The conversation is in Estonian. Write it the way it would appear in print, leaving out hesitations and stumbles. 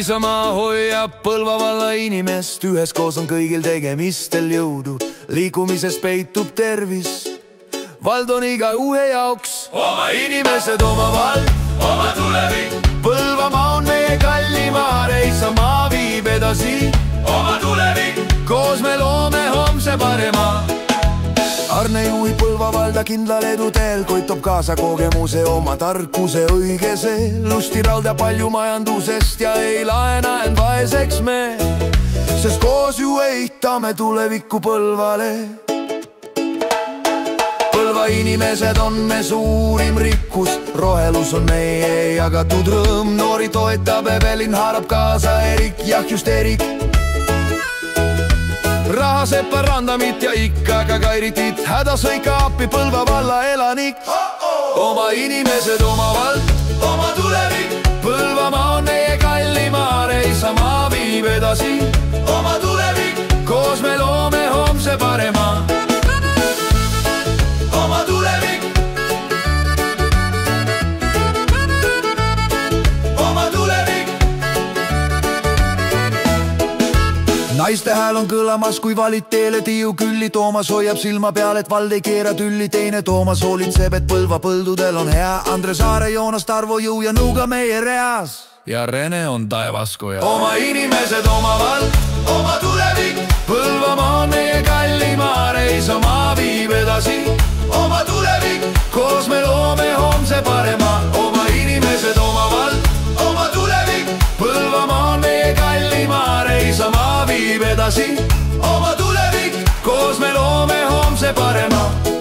Isamaa hoiab Põlva valla inimest, üheskoos on kõigil tegemistel jõudu. Liikumises peitub tervis, vald on igaühe jaoks. Oma inimesed, oma vald, oma tulevik. Põlvamaa on meie kallimaa, Isamaa viib edasi oma tulevik. Koos me loome homse parema. Arne juhib Põlva valda kindlal eduteel, kuid toob kaasa kogemuse, oma tarkuse õigese. Lustiraud ja palju majandusest ja ei laena end vaeseks me, sest koos ju ehitame tulevikku Põlvale. Põlva inimesed on me suurim rikkus, rohelus on meie jagatud rõõm. Noori toetab Evelin, haarab kaasa Erik, jah just Erik. Rahasepa Randamit ja ikka ka Kairitit, hädas lõika appi Põlva valla elanik. Oma inimesed, oma vald, oma tulevik. Põlvamaa on meie kallimaa, Isamaa viib edasi oma tulevik. Koos me loome homse parema. Oma tulevik. Oma tulevik. Naiste hääl on kõlamas, kui valid teele Tiiu külli. Toomas hoiab silma peal, et vald ei keera tülli. Teine Toomas hoolitseb, et Põlva põldudel on hea. Andre Saare, Joonas, Tarvo Jõu ja Nõuga meie reas. Ja Rene on taevaskoja. Oma inimesed, oma vald, oma tulevik. Põlvamaa on meie kallimaa, Isamaa viib edasi oma tulevik. Koos me loome homse parema. Oma inimesed, oma vald, oma tulevik. Põlvamaa on meie kallimaa, Isamaa viib edasi oma tulevik. Koos me loome homse parema.